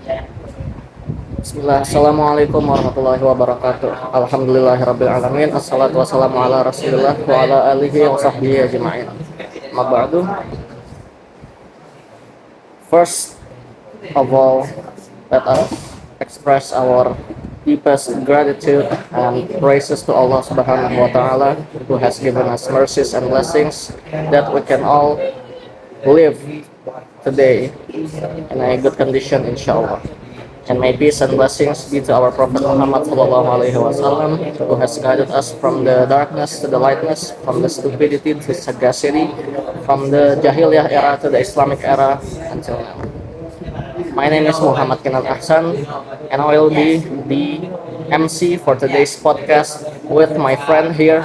Bismillah, Assalamualaikum warahmatullahi wabarakatuh. Alhamdulillahirabbil alamin. Assalatu wassalamu ala Rasulillah wa ala alihi wa sahbihi ajma'in. Amma ba'du. First of all, let us express our deepest gratitude and praises to Allah Subhanahu wa taala who has given us mercies and blessings that we can all live today in a good condition inshallah. And may peace and blessings be to our Prophet Muhammad sallallahu alaihi wasallam, who has guided us from the darkness to the lightness, from the stupidity to sagacity, from the Jahiliyah era to the Islamic era until now. My name is Muhammad Kinan Ahsan, and I will be the MC for today's podcast with my friend here,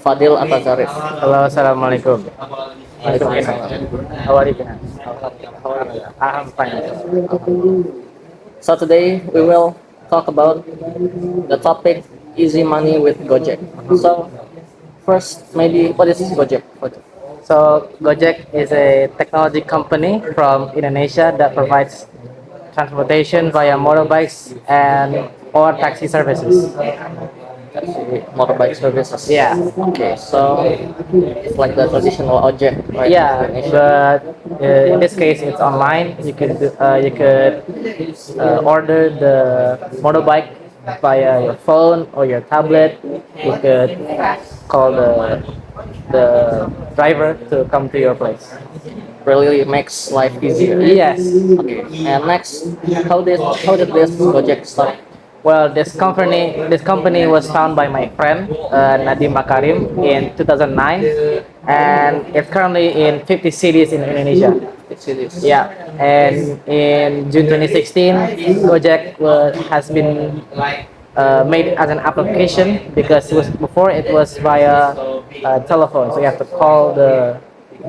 Fadil Atazarif. Halo, assalamualaikum. Waalaikumsalam. How are you? I'm fine. So today we will talk about the topic easy money with Gojek. So first, maybe what is Gojek? So, Gojek is a technology company from Indonesia that provides transportation via motorbikes and or taxi services. Taxi motorbike services. Yeah. Okay, so it's like the traditional Ojek, right? Yeah, In Indonesia. but in this case, it's online. You could order the motorbike via your phone or your tablet. You could call the driver to come to your place. Really makes life easier. Yes. Okay, and next, how did this Gojek start? Well, this company was founded by my friend Nadim Makarim in 2009, and it's currently in 50 cities in Indonesia. It's cities. Yeah, and in June 2016, Gojek has been made as an application because it was via telephone, so you have to call the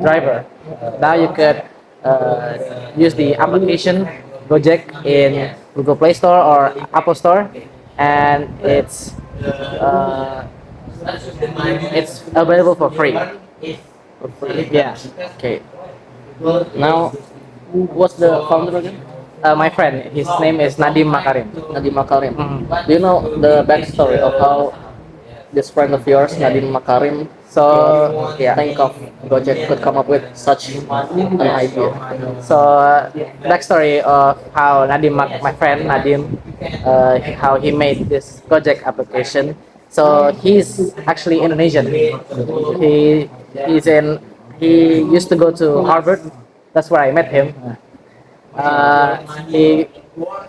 driver. Now you could use the application Gojek in Google Play Store or Apple Store, and uh, it's available for free. Yeah. Okay. Now, what's the founder again? My friend, his name is Nadim Makarim. Nadim Makarim. Mhm. Do you know the backstory of how this friend of yours, Nadim Makarim, So yeah. think of Gojek could come up with such an idea? So backstory of how my friend Nadim, how he made this Gojek application. So he's actually Indonesian. He's in. He used to go to Harvard. That's where I met him. Uh, he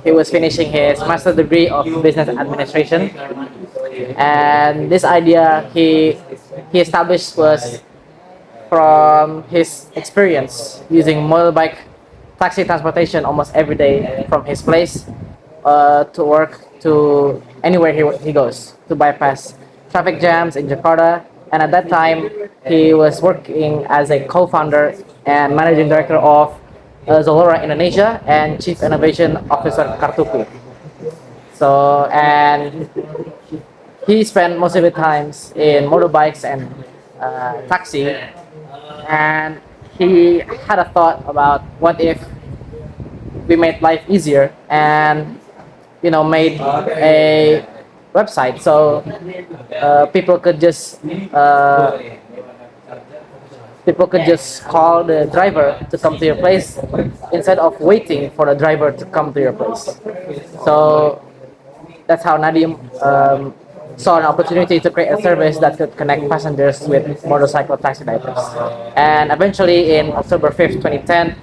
he was finishing his master's degree of business administration, and this idea he established was from his experience using motorbike taxi transportation almost every day from his place to work to anywhere he goes to bypass traffic jams in Jakarta. And at that time, he was working as a co-founder and managing director of Zalora Indonesia and chief innovation officer Kartuku. So, and he spent most of the times in motorbikes and taxi, and he had a thought about what if we made life easier and made a website so people could just call the driver to come to your place instead of waiting for the driver to come to your place. So that's how Nadim saw an opportunity to create a service that could connect passengers with motorcycle taxi drivers. And eventually, in October 5th, 2010,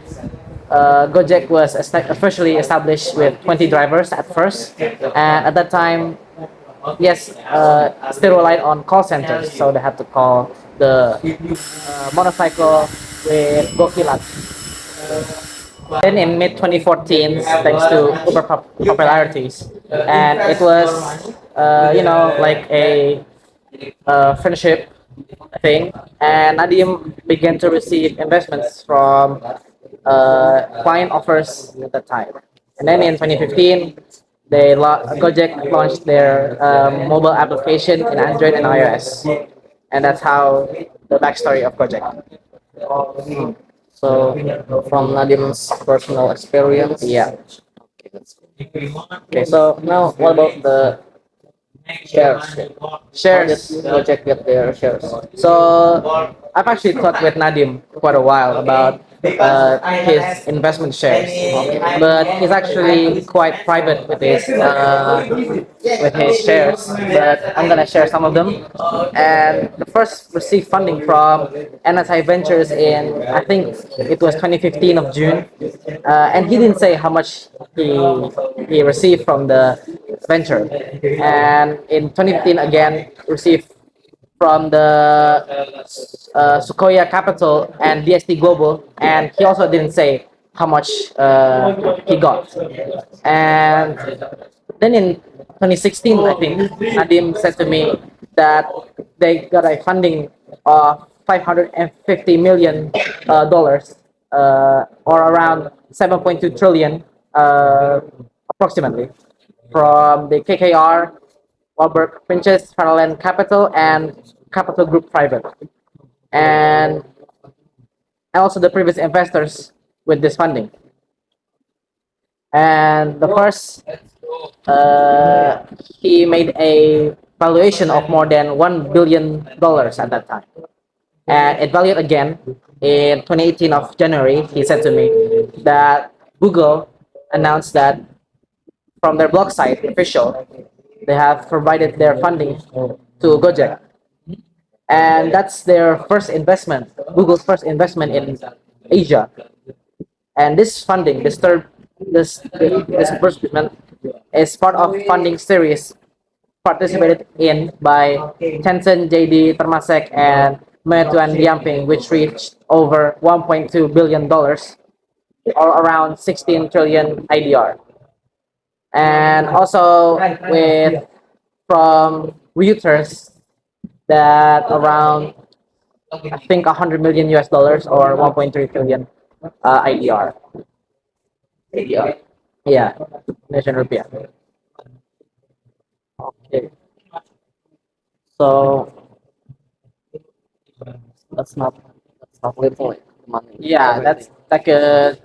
Gojek was officially established with 20 drivers at first. And at that time, yes, still relied on call centers, so they had to call the motorcycle with Gokilat. Then in mid 2014, thanks to Uber popularities, and it was like a friendship thing, and Nadim began to receive investments from client offers at that time. And then in 2015, Gojek launched their mobile application in Android and iOS, and that's how the backstory of Gojek. So, from Nadim's personal experience, Yeah. Okay, so now what about the shares? How did Shares. Gojek get their shares? So I've actually talked with Nadim quite a while about his investment shares, but he's actually quite private with his shares. But I'm gonna share some of them. And the first received funding from NSI Ventures in, I think it was 2015 of June, and he didn't say how much he received from the venture. And in 2015 again received from the Sequoia Capital and DST Global, and he also didn't say how much he got. And then in 2016, I think Nadim said to me that they got a funding of 550 million dollars, or around 7.2 trillion, approximately, from the KKR, Warburg Pinches, Parallel Capital, and Capital Group Private, and also the previous investors with this funding. And the first, uh, he made a valuation of more than $1 billion at that time, and it valued again in 2018 of January. He said to me that Google announced that from their blog site official, they have provided their funding to Gojek, and that's their first investment, Google's first investment in Asia. And this funding, this disbursement is part of funding series participated in by Tencent, JD, Temasek, and Meituan Dianping, which reached over $1.2 billion, or around 16 trillion IDR. And also with from Reuters that around, I think, 100 million US dollars, or 1.3 trillion IDR. ADR. Yeah, Indonesian rupiah. Okay, so that's not little money. Yeah, that's like a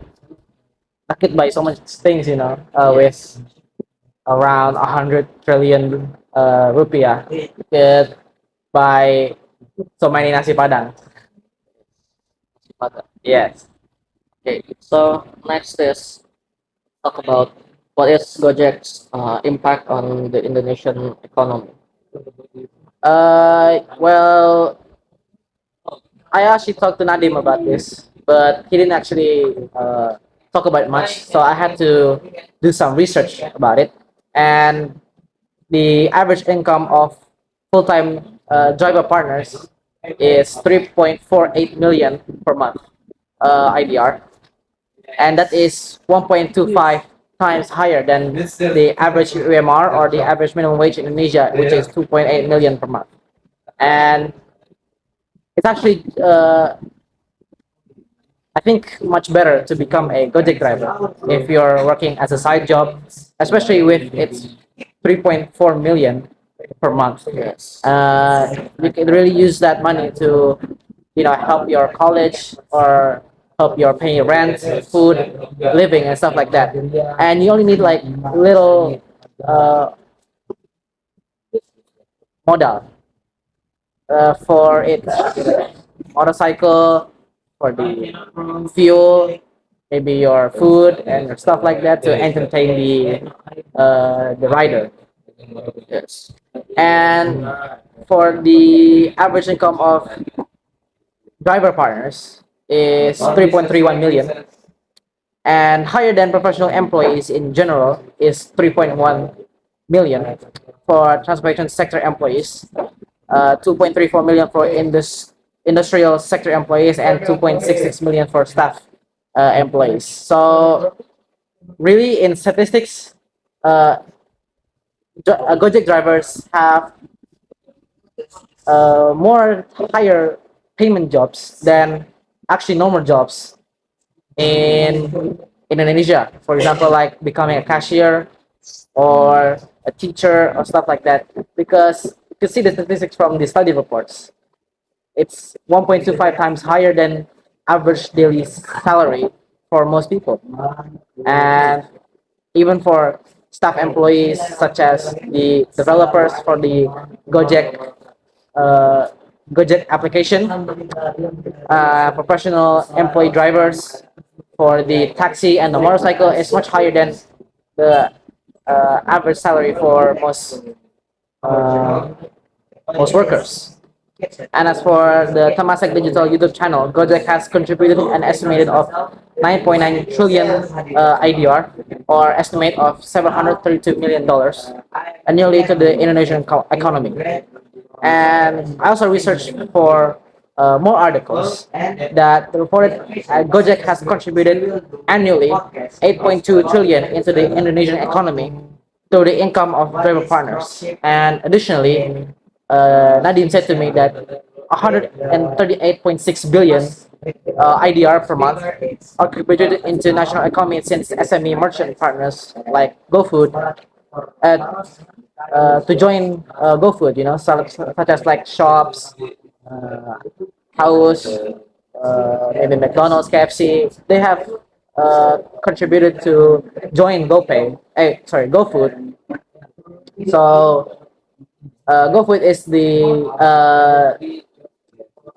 that could buy so much things, with around 100 trillion rupiah. Could buy so many nasi padang. But Yes. okay, so next is talk about what is Gojek's impact on the Indonesian economy. Well, I actually talked to Nadim about this, but he didn't actually talk about it much. So I had to do some research about it. And the average income of full-time driver partners is 3.48 million per month, IDR, and that is 1.25 times higher than the average UMR, or the average minimum wage in Indonesia, which is 2.8 million per month. And it's actually, I think, much better to become a Gojek driver if you're working as a side job, especially with its 3.4 million per month. Yes. You can really use that money to, help your college, or help your paying rent, food, living, and stuff like that. And you only need like little modal for it, motorcycle, for the fuel, maybe your food and stuff like that, to entertain the rider. Yes. And for the average income of driver partners is 3.31 million, and higher than professional employees in general is 3.1 million for transportation sector employees, 2.34 million for industrial sector employees, and 2.66 million for staff employees. So really, in statistics, uh, Gojek drivers have more higher payment jobs than actually normal jobs in Indonesia. For example, like becoming a cashier or a teacher or stuff like that. Because you can see the statistics from the study reports. It's 1.25 times higher than average daily salary for most people. And even for staff employees such as the developers for the Gojek uh, Gojek application, professional employee drivers for the taxi and the motorcycle is much higher than the average salary for uh, most workers. And as for the Temasek Digital YouTube channel, Gojek has contributed an estimated of 9.9 trillion IDR, or estimate of $732 million annually to the Indonesian economy. And I also researched for more articles that reported Gojek has contributed annually 8.2 trillion into the Indonesian economy through the income of driver partners. And additionally, Nadim said to me that 138.6 billion IDR per month are contributed into national economy since SME merchant partners like GoFood to join GoFood, such as like shops, uh, house, maybe McDonald's, KFC. They have contributed to join GoPay. Sorry, GoFood. So GoFood is the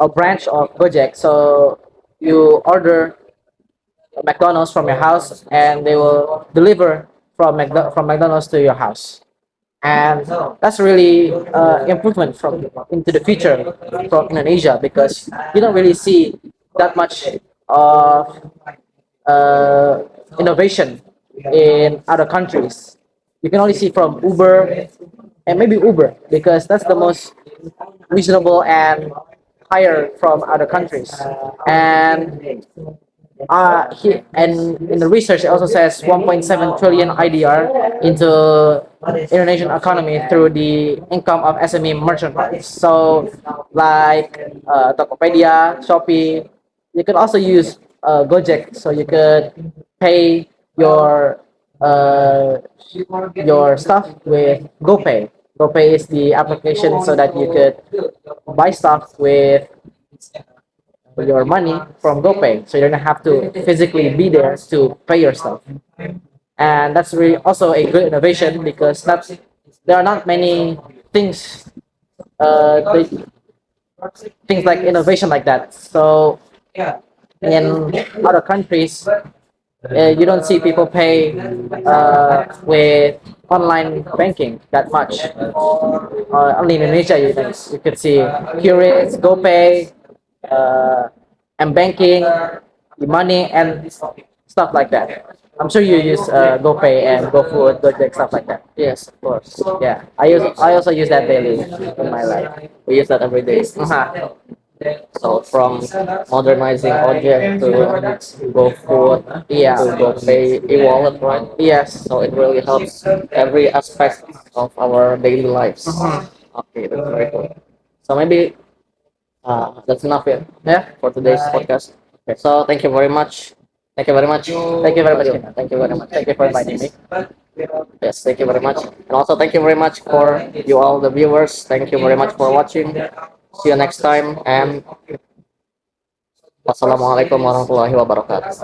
a branch of Gojek. So you order McDonald's from your house, and they will deliver from McDonald's to your house. And that's really improvement from into the future from Indonesia, because you don't really see that much of uh, innovation in other countries. You can only see from Uber and maybe Uber, because that's the most reasonable and higher from other countries. And and in the research, it also says 1.7 trillion IDR into Indonesian economy through the income of SME merchant partners. So, like Tokopedia, Shopee, you could also use Gojek, so you could pay your uh, your stuff with GoPay. GoPay is the application so that you could buy stuff with your money from GoPay, so you don't have to physically be there to pay your stuff. And that's really also a good innovation, because there are not many things, they, things like innovation like that. So in other countries, you don't see people pay with online banking that much. Only in Indonesia, you could see Curate, GoPay, uh, and banking, money, and stuff like that. I'm sure you use GoPay and GoFood, Gojek, stuff like that. Yes, of course. Yeah, I also use that daily in my life. We use that every day. Uh-huh. So from modernizing object to go food Yeah. to go pay e-wallet, right? Yes. So it really helps every aspect of our daily lives. Mhm. Okay, that's very cool. So maybe that's enough, yeah, Yeah. for today's podcast. Okay, so thank you very much. Thank you very much. Thank you very much, Kinan. Thank you very much. Thank you for inviting me. Yes, thank you very much. And also thank you very much for you all the viewers. Thank you very much for watching. See you next time, and wassalamualaikum warahmatullahi wabarakatuh.